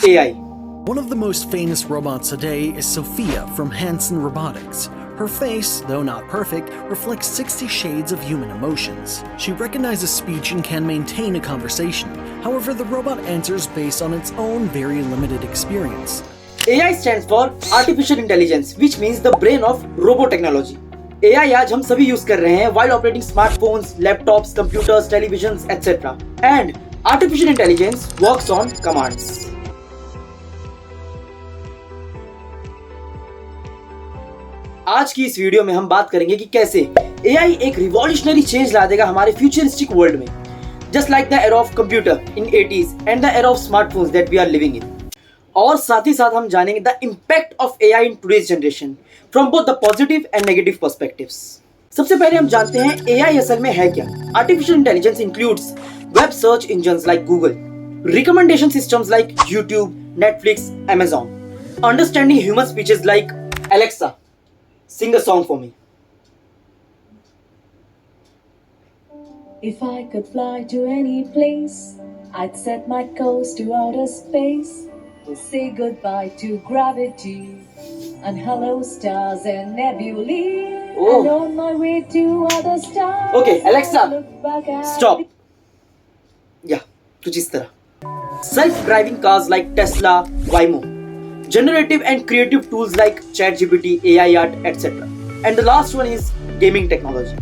AI. One of the most famous robots today is Sophia from Hanson Robotics. Her face, though not perfect, reflects 60 shades of human emotions. She recognizes speech and can maintain a conversation. However, the robot answers based on its own very limited experience. AI stands for Artificial Intelligence, which means the brain of robo technology. AI आज हम सभी use कर रहे हैं while operating smartphones, laptops, computers, televisions, etc. And Artificial Intelligence works on commands. आज की इस video में हम बात करेंगे कि कैसे AI एक रिवॉल्यूशनरी चेंज ला देगा हमारे फ्यूचरिस्टिक वर्ल्ड में, just like the era of computer in 80s and the era of smartphones that we are living in. और साथ ही साथ हम जानेंगे the impact of AI in today's generation from both the positive and negative perspectives. सबसे पहले हम जानते हैं AI असल में है क्या। Artificial intelligence includes web search engines like Google, recommendation systems like YouTube, Netflix, Amazon, understanding human speeches like Alexa, sing a song for me. If I could fly to any place, I'd set my course to outer space. Say goodbye to gravity and hello stars and nebulae. Oh. And on my way to other stars. Okay, Alexa, look back at stop. Yeah, कुछ इस तरह. Self-driving cars like Tesla, Waymo, generative and creative tools like ChatGPT, AI art, etc. And the last one is gaming technology.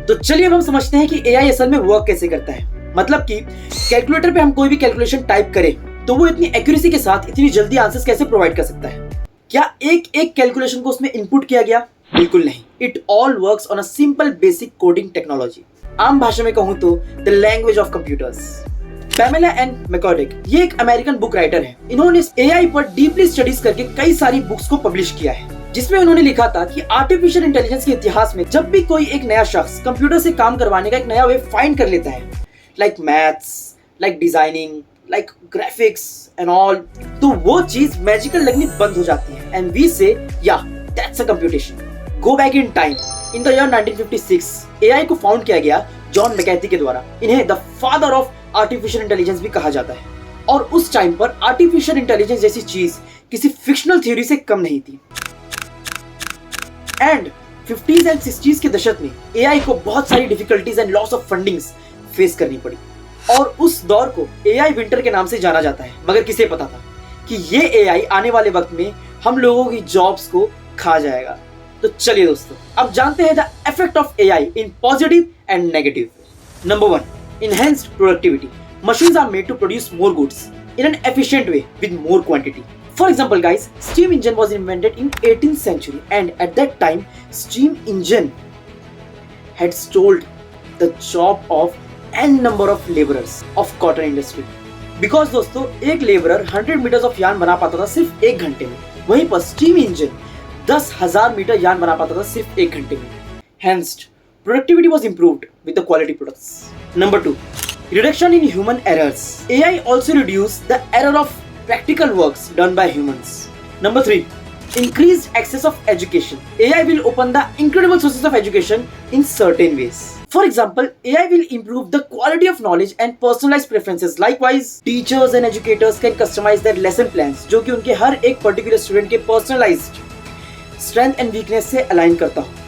तो चलिए अब हम समझते हैं कि AI असल में वर्क कैसे करता है। मतलब कि कैलकुलेटर पे हम कोई भी कैलकुलेशन टाइप करें तो वो इतनी एक्यूरेसी के साथ इतनी जल्दी आंसर्स कैसे प्रोवाइड कर सकता है। क्या एक एक कैलकुलेशन को उसमें इनपुट किया गया? बिल्कुल नहीं। It all works on a simple basic coding technology. आम भाषा में कहूं तो the language of computers. Pamela and McCorduck ये एक अमेरिकन बुक राइटर है। इन्होंने AI पर डीपली स्टडीज करके कई सारी बुक्स को पब्लिश किया है, जिसमें उन्होंने लिखा था कि आर्टिफिशियल इंटेलिजेंस के इतिहास में जब भी कोई एक नया शख्स कंप्यूटर से काम करवाने का एक नया वे फाइंड कर लेता है, like maths, like designing, like graphics and all, तो वो चीज मैजिकल लगनी बंद हो जाती है एंड वी से या that's a computation. Go back in time, in the year 1956 AI को फाउंड किया गया जॉन मैकेर्थी के द्वारा। इन्हें the father of artificial intelligence भी कहा जाता है। और उस टाइम पर आर्टिफिशियल इंटेलिजेंस जैसी चीज किसी फिक्शनल थ्योरी से कम नहीं थी। एंड 50s एंड 60s के दशक में AI को बहुत सारी difficulties and loss of fundings face करनी पड़ी और उस दौर को AI विंटर के नाम से जाना जाता है। मगर किसे पता था कि ये AI आने वाले वक्त में हम लोगों की जॉब्स को खा जाएगा। तो चलिए दोस्तों, अब जानते हैं the effect of AI in positive and negative. Number 1, enhanced productivity. Machines are made to produce more goods in an efficient way with more quantity. For example, guys, steam engine was invented in 18th century, and at that time, steam engine had stole the job of n number of laborers of cotton industry. Because दोस्तों एक labourer 100 metres of yarn बना पाता था सिर्फ 1 घंटे में, वहीं पर स्टीम इंजन 10,000 मीटर यार्न बना पाता था सिर्फ 1 घंटे में। Hence, productivity was improved with the quality products. Number 2, reduction in human errors. AI also reduced the error of practical works done by humans. Number 3, increased access of education. AI will open the incredible sources of education in certain ways. For example, AI will improve the quality of knowledge and personalized preferences. Likewise, teachers and educators can customize their lesson plans, जो कि उनके हर एक particular student के personalized strength and weakness से align करता हो।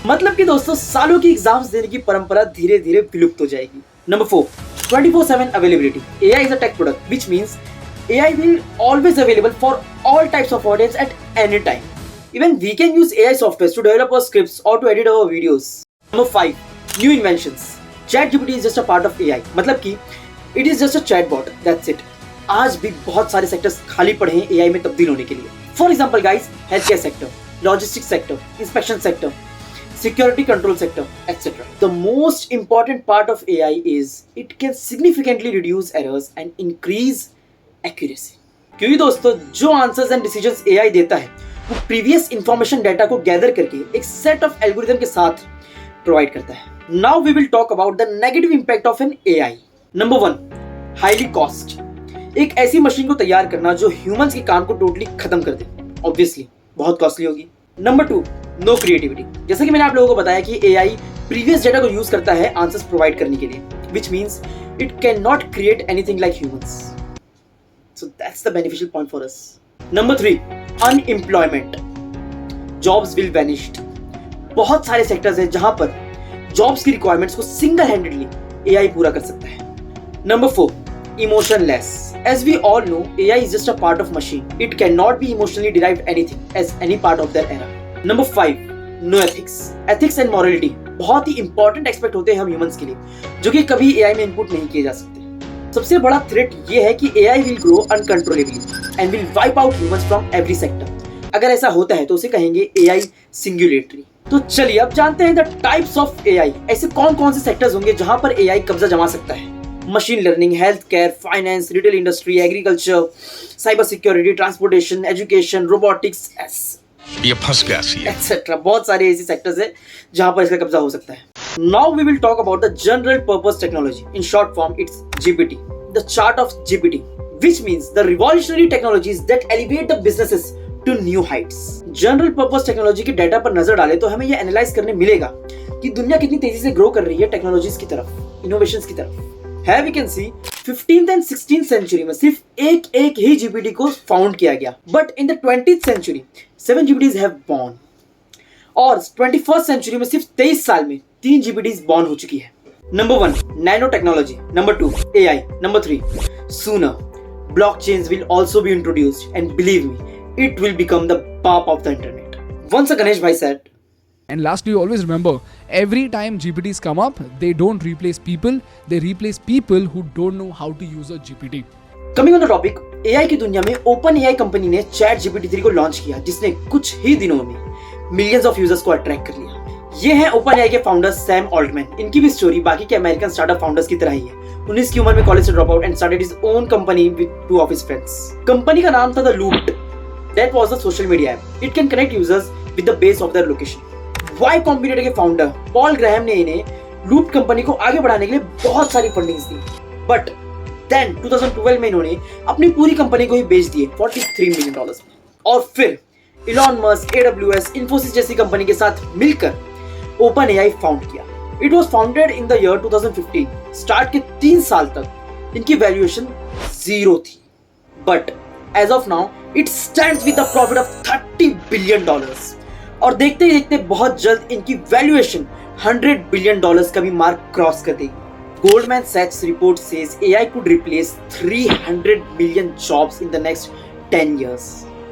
मतलब कि दोस्तों सालों की एग्जाम्स देने की परंपरा धीरे धीरे विलुप्त हो जाएगी। Number 4, 24/7 availability. AI is a tech product, which means AI will always available for all types of audience at any time. Even we can use AI software to develop our scripts or to edit our videos. Number 5, new inventions. ChatGPT is just a part of AI. मतलब कि it is just a chatbot. That's it. आज भी बहुत सारे sectors खाली पड़े हैं AI में तब्दील होने के लिए। For example, guys, healthcare sector, logistics sector, inspection sector, security control sector, etc. The most important part of AI is it can significantly reduce errors and increase accuracy. क्योंकि दोस्तों जो आंसर्स एंड डिसीजंस AI देता है वो previous information data को gather करके एक set of algorithm के साथ प्रोवाइड करता है। Now we will talk about the negative impact of an AI. Number 1, highly cost. एक ऐसी मशीन को तैयार करना जो ह्यूमंस के काम को टोटली खत्म कर दे, ऑब्वियसली बहुत कॉस्टली होगी। Number 2, no creativity. जैसा कि मैंने आप लोगों को बताया कि AI प्रीवियस डेटा को यूज करता है आंसर्स प्रोवाइड करने के लिए, which means it cannot create anything like humans. So that's the beneficial point for us. Number 3, unemployment. Jobs will vanish. बहुत सारे सेक्टर्स हैं जहां पर जॉब्स की रिक्वायरमेंट्स को सिंगल हैंडेडली एआई पूरा कर सकता है. Number 4, emotionless. As we all know, AI is just a part of machine. It cannot be emotionally derived anything as any part of their era. Number 5, no ethics. Ethics and morality बहुत ही important aspect होते हैं हम humans के लिए, जो कि कभी AI में इनपुट नहीं किए जा सकते. सबसे बड़ा थ्रेट ये है कि AI will grow uncontrollably and will wipe out humans from every sector. अगर ऐसा होता है तो उसे कहेंगे एआई सिंगुलेटरी. तो चलिए अब जानते हैं द टाइप्स ऑफ एआई. ऐसे कौन कौन से सेक्टर्स होंगे जहां पर एआई कब्जा जमा सकता है. Machine learning, health care, finance, retail industry, agriculture, cyber security, transportation, education, robotics, ये फंस गया सी एक्सेट्रा. बहुत सारे ऐसे सेक्टर्स हैं जहां पर इसका कब्जा हो सकता है. Now we will talk about the general purpose technology. In short form it's GPT, the chat of GPT, which means the revolutionary technologies that elevate the businesses to new heights. General purpose technology के data पर नजर डालें तो हमें यह analyse करने मिलेगा कि दुनिया कितनी तेजी से ग्रो कर रही है टेक्नोलॉजीज की तरफ, इनोवेशंस की तरफ. है we can see 15th and 16th century में सिर्फ एक ही जीपीटी को फाउंड किया गया, but in the 20th century 7 GPTs have born. और 21st सेंचुरी में सिर्फ 23 साल में 3 जीपीटीज बॉर्न हो चुकी है. Number 1, nano technology. Number 2, AI. Number 3, sooner blockchains will also be introduced, and believe me, it will become the pop of the internet. Once Ganesh bhai said, and lastly, always remember, every time GPTs come up, they don't replace people, they replace people who don't know how to use a GPT. coming on the topic, AI की दुनिया में OpenAI company ने ChatGPT 3 को launch किया, जिसने कुछ ही दिनों में मिलियंस ऑफ यूजर्स को अट्रैक्ट कर लिया. ये हैं OpenAI के फाउंडर सैम ऑल्टमैन. इनकी भी स्टोरी बाकी के अमेरिकन स्टार्टअप फाउंडर्स की तरह ही है. 19 की उम्र में कॉलेज से drop out and started his own company with 2 of his friends. Company का नाम था the Loopt. That was the social media app. It can connect users with the base of their location. Y Combinator के founder Paul Graham ने इन्हें looped company को आगे बढ़ाने के लिए बहुत सारी फंडिंग्स दी, बट देन 2012 में इन्होंने अपनी पूरी कंपनी को ही बेच दिए $43 मिलियन में. और फिर इलॉन मस्क, AWS, इन्फोसिस जैसी कंपनी के साथ मिलकर OpenAI फाउंड किया. It was founded in the year 2015. Start के 3 साल तक इनकी वैल्यूएशन 0 थी, but as of now it stands with the profit of $30 billion. और देखते ही देखते बहुत जल्द इनकी वैल्यूएशन $100 बिलियन का भी मार्क क्रॉस कर देगी. Goldman Sachs report says AI could replace 300 million jobs in the next 10 years.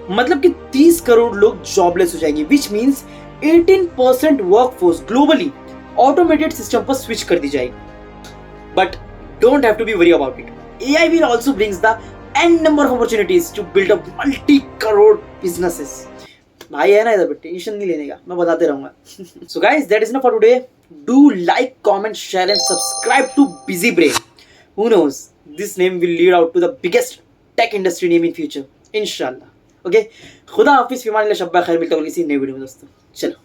मतलब कि 30 करोड़ लोग जॉबलेस हो जाएंगे, which means 18% workforce globally automated system पर स्विच कर दी जाएगी. But don't have to be worry about it. AI will also brings the n number of opportunities to build up multi-crore businesses. भाई है ना इधर पे, टेंशन नहीं लेने का, मैं बताते रहूंगा. So guys, that is enough for today. Do like, comment, share and subscribe to Busy Brain. Who knows, this name will lead out to the biggest tech industry name in future. इंशाल्लाह. Okay, खुदा हाफिज़, फिर मान ले, शब्बा खैर. मिलता हूँ किसी नई वीडियो में दोस्तों. चलो.